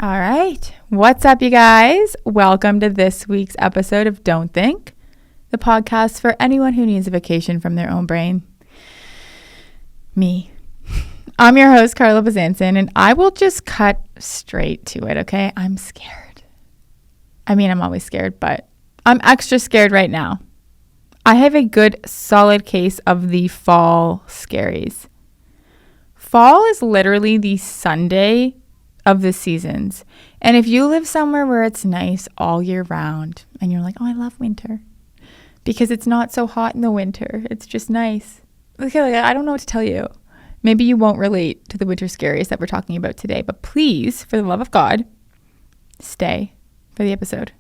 All right. What's up, you guys? Welcome to this week's episode of Don't Think, the podcast for anyone who needs a vacation from their own brain. Me. I'm your host, Carla Bazanson, and I will just cut straight to it, okay? I'm scared. I mean, I'm always scared, but I'm extra scared right now. I have a good, solid case of the fall scaries. Fall is literally the Sunday of the seasons. And if you live somewhere where it's nice all year round and you're like, oh, I love winter because it's not so hot in the winter. It's just nice. Okay, like, I don't know what to tell you. Maybe you won't relate to the winter scaries that we're talking about today, but please, for the love of God, stay for the episode.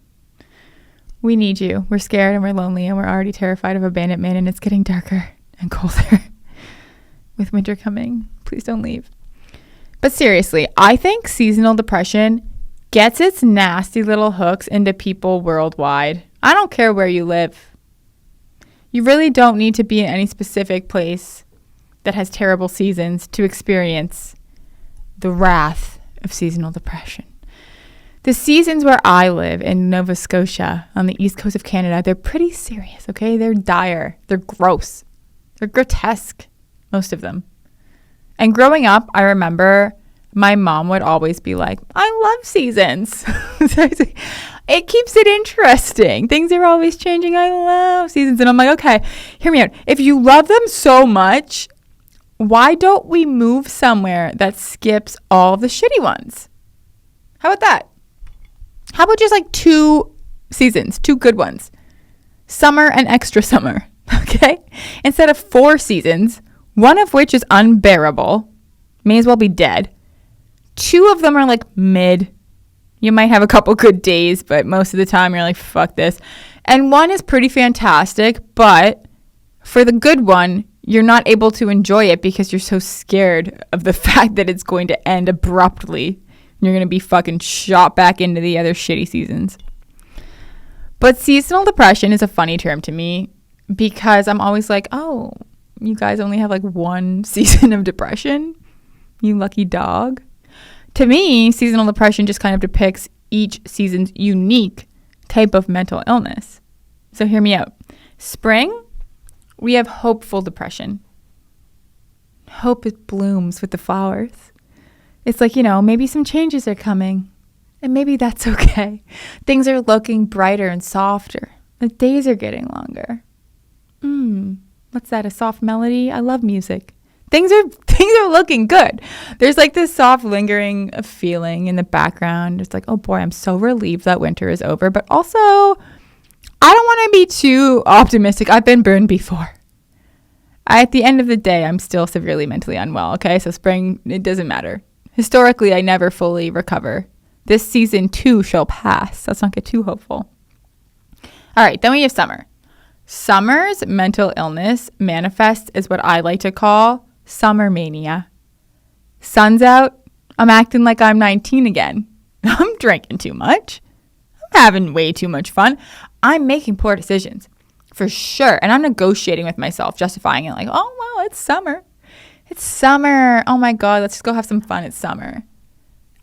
We need you. We're scared and we're lonely and we're already terrified of abandonment, and it's getting darker and colder with winter coming. Please don't leave. But seriously, I think seasonal depression gets its nasty little hooks into people worldwide. I don't care where you live. You really don't need to be in any specific place that has terrible seasons to experience the wrath of seasonal depression. The seasons where I live in Nova Scotia on the east coast of Canada, they're pretty serious, okay? They're dire. They're gross. They're grotesque, most of them. And growing up, I remember my mom would always be like, I love seasons. It keeps it interesting. Things are always changing. I love seasons. And I'm like, okay, hear me out. If you love them so much, why don't we move somewhere that skips all the shitty ones? How about that? How about just like 2 seasons, 2 good ones? Summer and extra summer, okay? Instead of 4 seasons, one of which is unbearable, may as well be dead. 2 of them are like mid. You might have a couple good days, but most of the time you're like, fuck this. And one is pretty fantastic, but for the good one, you're not able to enjoy it because you're so scared of the fact that it's going to end abruptly. You're going to be fucking shot back into the other shitty seasons. But seasonal depression is a funny term to me because I'm always like, oh, you guys only have like 1 season of depression? You lucky dog. To me, seasonal depression just kind of depicts each season's unique type of mental illness. So hear me out. Spring, we have hopeful depression. Hope it blooms with the flowers. It's like, maybe some changes are coming. And maybe that's okay. Things are looking brighter and softer. The days are getting longer. What's that, a soft melody? I love music. Things are looking good. There's like this soft lingering feeling in the background. It's like, oh boy, I'm so relieved that winter is over. But also, I don't want to be too optimistic. I've been burned before. At the end of the day, I'm still severely mentally unwell, okay? So spring, it doesn't matter. Historically, I never fully recover. This season too shall pass. Let's not get too hopeful. All right, then we have summer. Summer's mental illness manifests as what I like to call summer mania. Sun's out. I'm acting like I'm 19 again. I'm drinking too much. I'm having way too much fun. I'm making poor decisions, for sure. And I'm negotiating with myself, justifying it like, oh, well, it's summer. It's summer. Oh, my God, let's just go have some fun. It's summer.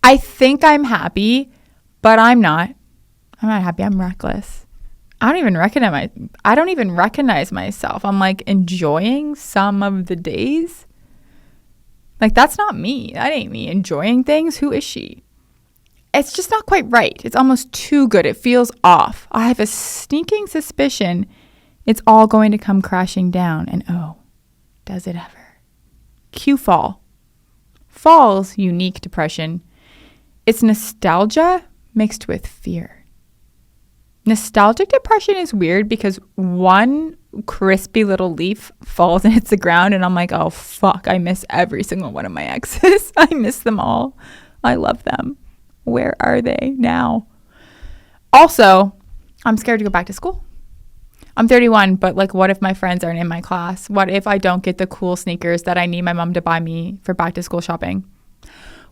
I think I'm happy, but I'm not. I'm not happy. I'm reckless. I don't even recognize myself. I'm like enjoying some of the days. Like, that's not me. That ain't me enjoying things. Who is she? It's just not quite right. It's almost too good. It feels off. I have a sneaking suspicion it's all going to come crashing down. And oh, does it ever? Cue fall. Fall's unique depression. It's nostalgia mixed with fear. Nostalgic depression is weird because one crispy little leaf falls and hits the ground and I'm like, oh, fuck, I miss every single one of my exes. I miss them all. I love them. Where are they now? Also, I'm scared to go back to school. I'm 31, but like, what if my friends aren't in my class? What if I don't get the cool sneakers that I need my mom to buy me for back to school shopping?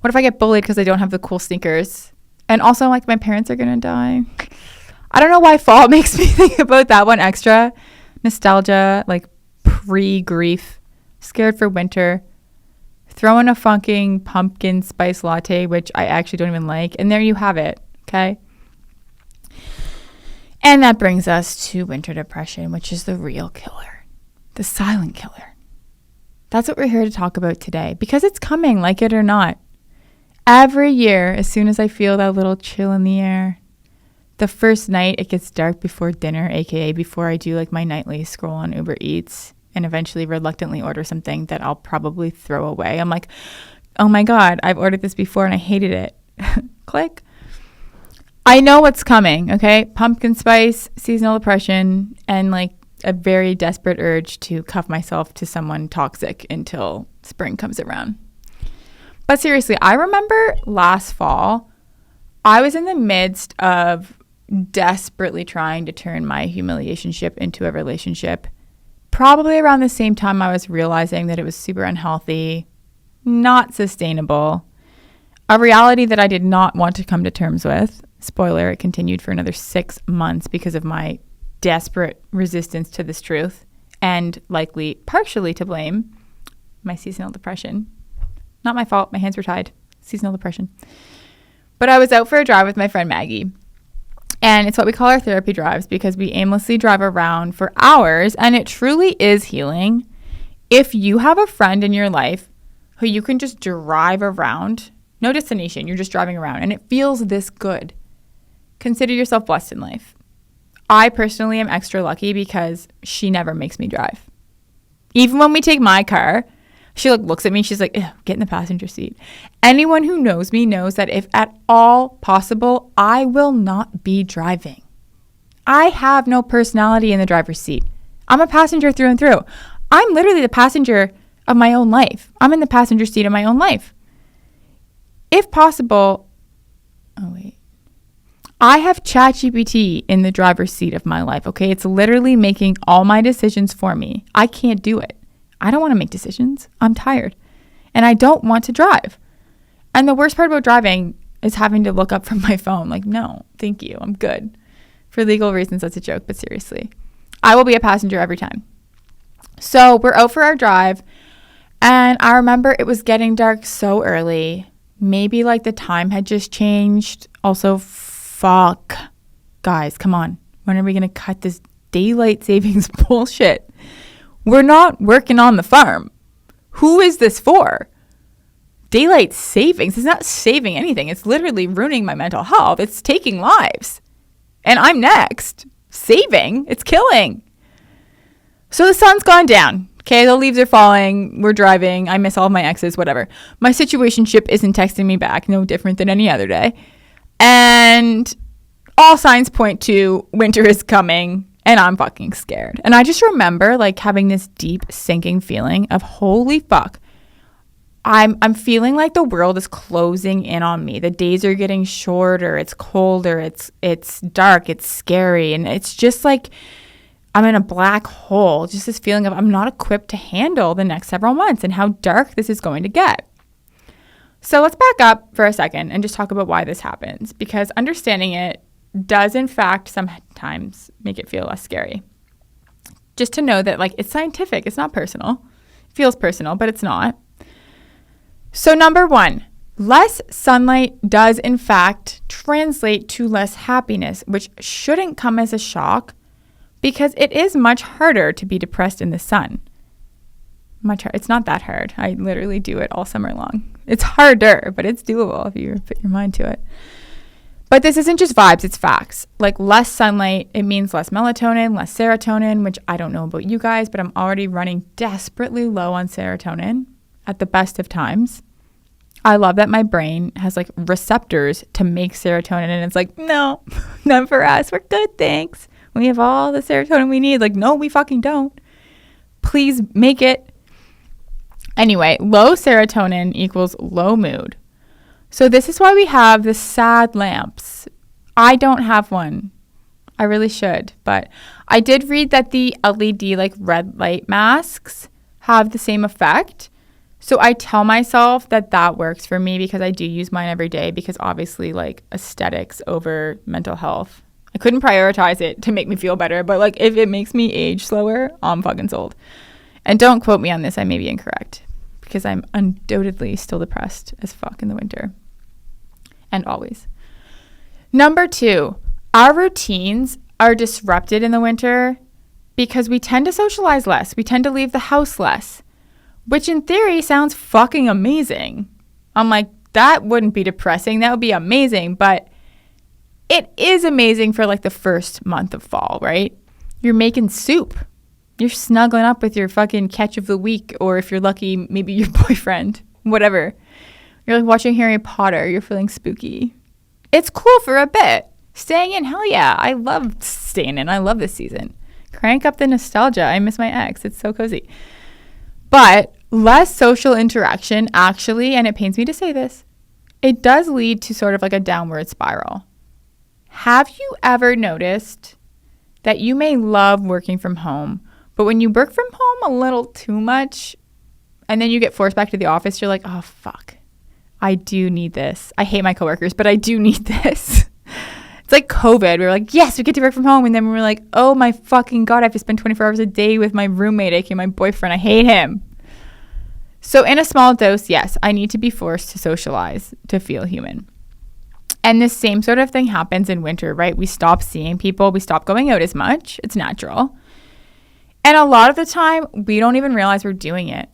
What if I get bullied because I don't have the cool sneakers? And also, like, my parents are going to die. I don't know why fall makes me think about that one extra. Nostalgia, like pre-grief, scared for winter, throw in a fucking pumpkin spice latte, which I actually don't even like, and there you have it, okay? And that brings us to winter depression, which is the real killer, the silent killer. That's what we're here to talk about today, because it's coming, like it or not. Every year, as soon as I feel that little chill in the air, the first night it gets dark before dinner, aka before I do like my nightly scroll on Uber Eats and eventually reluctantly order something that I'll probably throw away. I'm like, oh my God, I've ordered this before and I hated it. Click. I know what's coming, okay? Pumpkin spice, seasonal depression, and like a very desperate urge to cuff myself to someone toxic until spring comes around. But seriously, I remember last fall, I was in the midst of desperately trying to turn my humiliationship into a relationship. Probably around the same time I was realizing that it was super unhealthy, not sustainable, a reality that I did not want to come to terms with. Spoiler, it continued for another 6 months because of my desperate resistance to this truth, and likely partially to blame my seasonal depression. Not my fault. My hands were tied. Seasonal depression. But I was out for a drive with my friend Maggie. And it's what we call our therapy drives because we aimlessly drive around for hours, and it truly is healing. If you have a friend in your life who you can just drive around, no destination, you're just driving around, and it feels this good, consider yourself blessed in life. I personally am extra lucky because she never makes me drive. Even when we take my car, she like looks at me, she's like, get in the passenger seat. Anyone who knows me knows that if at all possible, I will not be driving. I have no personality in the driver's seat. I'm a passenger through and through. I'm literally the passenger of my own life. I'm in the passenger seat of my own life. If possible, I have ChatGPT in the driver's seat of my life, okay? It's literally making all my decisions for me. I can't do it. I don't want to make decisions. I'm tired. And I don't want to drive. And the worst part about driving is having to look up from my phone. Like, no, thank you. I'm good. For legal reasons, that's a joke, but seriously. I will be a passenger every time. So we're out for our drive. And I remember it was getting dark so early. Maybe like the time had just changed. Also, fuck. Guys, come on. When are we going to cut this daylight savings bullshit? We're not working on the farm. Who is this for? Daylight savings is not saving anything. It's literally ruining my mental health. It's taking lives. And I'm next. Saving. It's killing. So the sun's gone down. Okay, the leaves are falling. We're driving. I miss all of my exes, whatever. My situationship isn't texting me back. No different than any other day. And all signs point to winter is coming. And I'm fucking scared. And I just remember like having this deep sinking feeling of holy fuck. I'm feeling like the world is closing in on me. The days are getting shorter. It's colder. It's dark. It's scary. And it's just like I'm in a black hole. Just this feeling of I'm not equipped to handle the next several months and how dark this is going to get. So let's back up for a second and just talk about why this happens, because understanding it does in fact sometimes make it feel less scary. Just to know that like it's scientific, it's not personal. It feels personal, but it's not. So number one, less sunlight does in fact translate to less happiness, which shouldn't come as a shock because it is much harder to be depressed in the sun. It's not that hard. I literally do it all summer long. It's harder, but it's doable if you put your mind to it. But this isn't just vibes, it's facts. Like less sunlight, it means less melatonin, less serotonin, which I don't know about you guys, but I'm already running desperately low on serotonin at the best of times. I love that my brain has like receptors to make serotonin, and it's like, no, none for us. We're good, thanks. We have all the serotonin we need. Like, no, we fucking don't. Please make it. Anyway, low serotonin equals low mood. So this is why we have the sad lamps. I don't have one. I really should, but I did read that the LED like red light masks have the same effect. So I tell myself that that works for me because I do use mine every day because obviously like aesthetics over mental health. I couldn't prioritize it to make me feel better, but like if it makes me age slower, I'm fucking sold. And don't quote me on this, I may be incorrect. because I'm undoubtedly still depressed as fuck in the winter. And always. Number 2, our routines are disrupted in the winter because we tend to socialize less. We tend to leave the house less, which in theory sounds fucking amazing. I'm like, that wouldn't be depressing. That would be amazing. But it is amazing for like the first month of fall, right? You're making soup. You're snuggling up with your fucking catch of the week, or if you're lucky, maybe your boyfriend, whatever. You're like watching Harry Potter. You're feeling spooky. It's cool for a bit. Staying in, hell yeah. I love staying in. I love this season. Crank up the nostalgia. I miss my ex. It's so cozy. But less social interaction actually, and it pains me to say this, it does lead to sort of like a downward spiral. Have you ever noticed that you may love working from home, but when you work from home a little too much and then you get forced back to the office, you're like, oh, fuck. I do need this. I hate my coworkers, but I do need this. It's like COVID. We were like, yes, we get to work from home. And then we were like, oh my fucking God, I have to spend 24 hours a day with my roommate, aka my boyfriend. I hate him. So in a small dose, yes, I need to be forced to socialize to feel human. And this same sort of thing happens in winter, right? We stop seeing people. We stop going out as much. It's natural. And a lot of the time, we don't even realize we're doing it.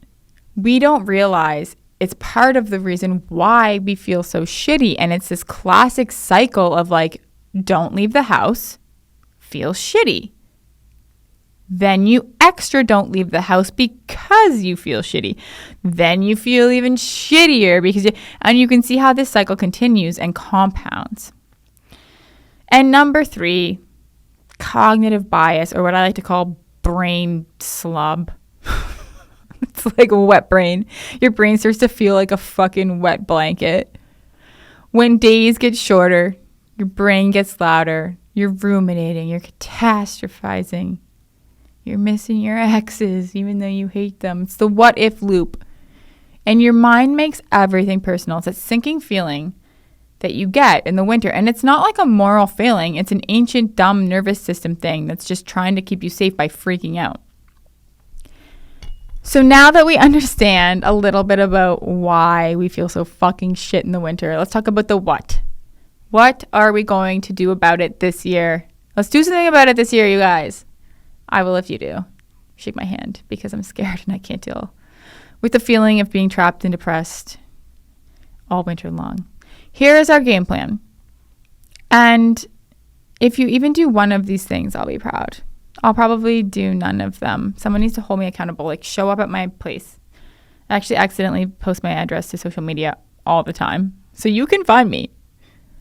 We don't realize it's part of the reason why we feel so shitty. And it's this classic cycle of like, don't leave the house, feel shitty. Then you extra don't leave the house because you feel shitty. Then you feel even shittier and you can see how this cycle continues and compounds. And number 3, cognitive bias, or what I like to call brain slub. It's like a wet brain. Your brain starts to feel like a fucking wet blanket. When days get shorter, your brain gets louder. You're ruminating. You're catastrophizing. You're missing your exes, even though you hate them. It's the what if loop. And your mind makes everything personal. It's that sinking feeling that you get in the winter. And it's not like a moral failing. It's an ancient, dumb nervous system thing that's just trying to keep you safe by freaking out. So now that we understand a little bit about why we feel so fucking shit in the winter, let's talk about the what. What are we going to do about it this year? Let's do something about it this year, you guys. I will if you do. Shake my hand because I'm scared and I can't deal with the feeling of being trapped and depressed all winter long. Here is our game plan. And if you even do one of these things, I'll be proud. I'll probably do none of them. Someone needs to hold me accountable, like show up at my place. I actually accidentally post my address to social media all the time, so you can find me.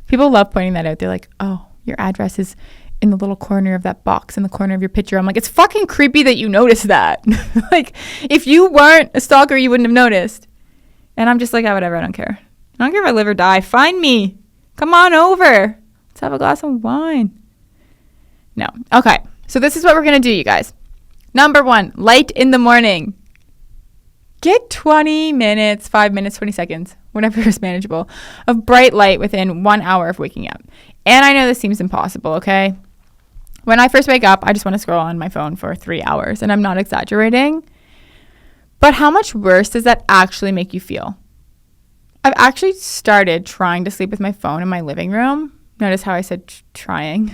People love pointing that out. They're like, oh, your address is in the little corner of that box in the corner of your picture. I'm like, it's fucking creepy that you noticed that. Like, if you weren't a stalker, you wouldn't have noticed. And I'm just like, whatever, I don't care. I don't care if I live or die. Find me. Come on over. Let's have a glass of wine. No. Okay. So this is what we're going to do, you guys. Number 1, light in the morning. Get 20 minutes, 5 minutes, 20 seconds, whatever is manageable, of bright light within 1 hour of waking up. And I know this seems impossible, okay? When I first wake up, I just want to scroll on my phone for 3 hours, and I'm not exaggerating. But how much worse does that actually make you feel? I've actually started trying to sleep with my phone in my living room. Notice how I said trying.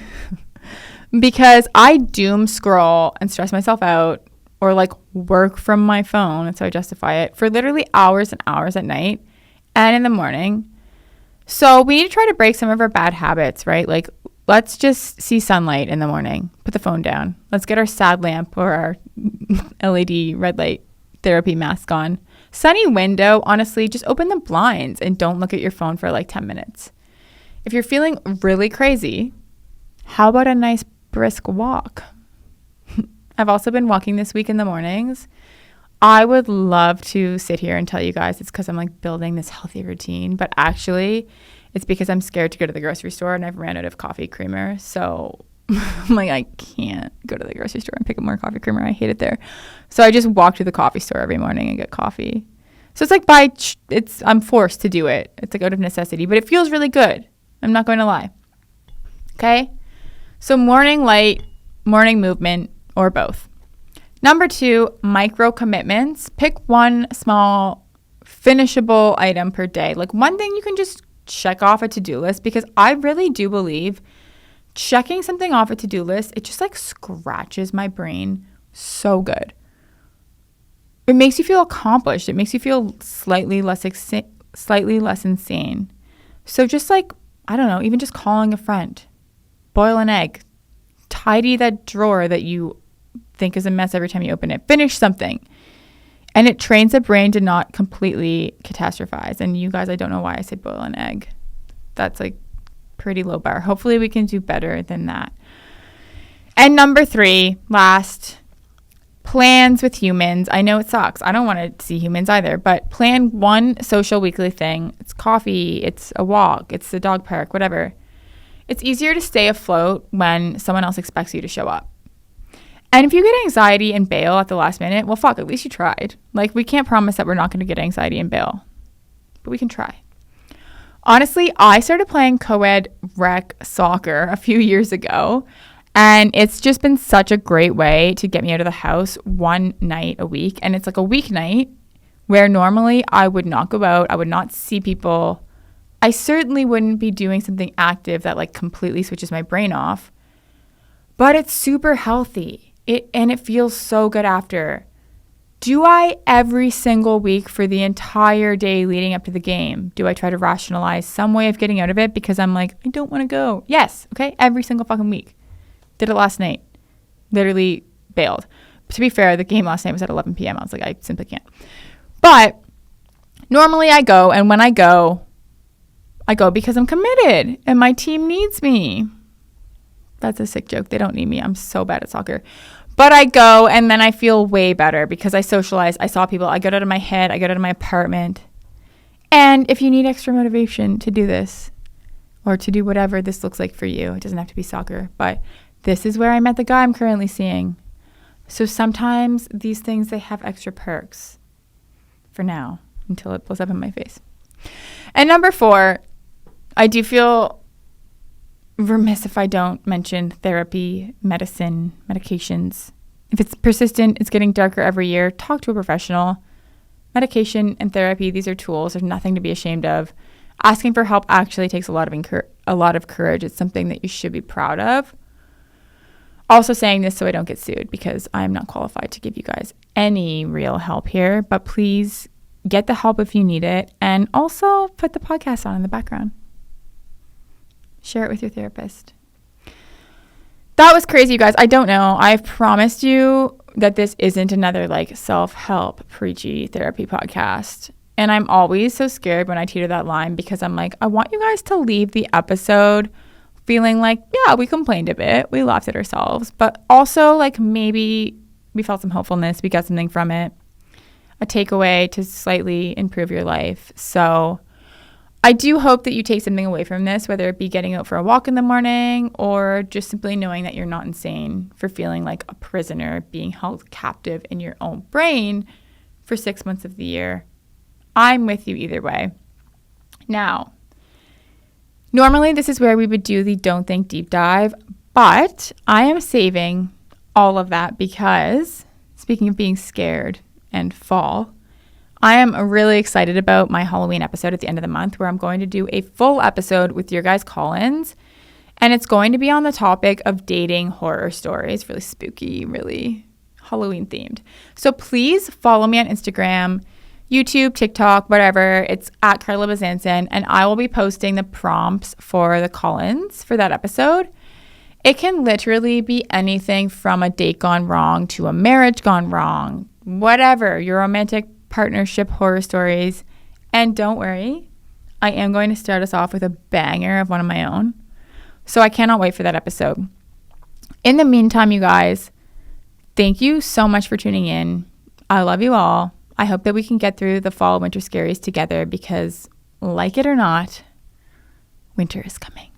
Because I doom scroll and stress myself out or like work from my phone. That's how I justify it for literally hours and hours at night and in the morning. So we need to try to break some of our bad habits, right? Like, let's just see sunlight in the morning. Put the phone down. Let's get our sad lamp or our LED red light therapy mask on. Sunny window, honestly, just open the blinds and don't look at your phone for like 10 minutes. If you're feeling really crazy, how about a nice brisk walk? I've also been walking this week in the mornings. I would love to sit here and tell you guys it's because I'm like building this healthy routine, but actually it's because I'm scared to go to the grocery store and I've ran out of coffee creamer. So I'm like, I can't go to the grocery store and pick up more coffee creamer. I hate it there. So I just walk to the coffee store every morning and get coffee. So it's like I'm forced to do it. It's like out of necessity, but it feels really good. I'm not going to lie. Okay. So morning light, morning movement, or both. Number 2, micro commitments. Pick one small finishable item per day. Like one thing you can just check off a to-do list, because I really do believe checking something off a to-do list, it just like scratches my brain so good. It makes you feel accomplished. It makes you feel slightly less insane. So just like, I don't know, even just calling a friend, boil an egg, tidy that drawer that you think is a mess every time you open it, finish something. And it trains the brain to not completely catastrophize. And you guys, I don't know why I said boil an egg. That's like pretty low bar. Hopefully we can do better than that. And number 3, last, plans with humans. I know it sucks. I don't want to see humans either, but plan one social weekly thing. It's coffee, it's a walk, it's the dog park, whatever. It's easier to stay afloat when someone else expects you to show up. And if you get anxiety and bail at the last minute, well, fuck, at least you tried. Like, we can't promise that we're not going to get anxiety and bail, but we can try. Honestly, I started playing co-ed rec soccer a few years ago, and it's just been such a great way to get me out of the house one night a week. And it's like a weeknight where normally I would not go out. I would not see people. I certainly wouldn't be doing something active that like completely switches my brain off, but it's super healthy. And it feels so good after. Do I every single week for the entire day leading up to the game, do I try to rationalize some way of getting out of it because I'm like, I don't want to go? Yes. Okay. Every single fucking week. Did it last night. Literally bailed. But to be fair, the game last night was at 11 p.m. I was like, I simply can't. But normally I go. And when I go because I'm committed and my team needs me. That's a sick joke. They don't need me. I'm so bad at soccer. But I go and then I feel way better because I socialize. I saw people. I got out of my head. I got out of my apartment. And if you need extra motivation to do this or to do whatever this looks like for you, it doesn't have to be soccer. But this is where I met the guy I'm currently seeing. So sometimes these things, they have extra perks for now until it blows up in my face. And number 4, I do feel remiss if I don't mention therapy, medicine, medications. If it's persistent, it's getting darker every year, talk to a professional. Medication and therapy, these are tools. There's nothing to be ashamed of. Asking for help actually takes a lot of courage. It's something that you should be proud of. Also saying this so I don't get sued because I'm not qualified to give you guys any real help here, but please get the help if you need it. And also put the podcast on in the background. Share it with your therapist. That was crazy, you guys. I don't know. I've promised you that this isn't another like self-help preachy therapy podcast. And I'm always so scared when I teeter that line because I'm like, I want you guys to leave the episode feeling like, yeah, we complained a bit. We laughed at ourselves. But also like maybe we felt some hopefulness. We got something from it. A takeaway to slightly improve your life. So I do hope that you take something away from this, whether it be getting out for a walk in the morning or just simply knowing that you're not insane for feeling like a prisoner being held captive in your own brain for 6 months of the year. I'm with you either way. Now, normally this is where we would do the Don't Think Deep Dive, but I am saving all of that because, speaking of being scared and fall, I am really excited about my Halloween episode at the end of the month where I'm going to do a full episode with your guys' call-ins. And it's going to be on the topic of dating horror stories. Really spooky, really Halloween themed. So please follow me on Instagram, YouTube, TikTok, whatever. It's at Carla Bazanson. And I will be posting the prompts for the call-ins for that episode. It can literally be anything from a date gone wrong to a marriage gone wrong. Whatever, your romantic partnership horror stories. And don't worry, I am going to start us off with a banger of one of my own. So I cannot wait for that episode. In the meantime, you guys, thank you so much for tuning in. I love you all. I hope that we can get through the fall winter scaries together because, like it or not, winter is coming.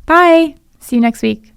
Bye. See you next week.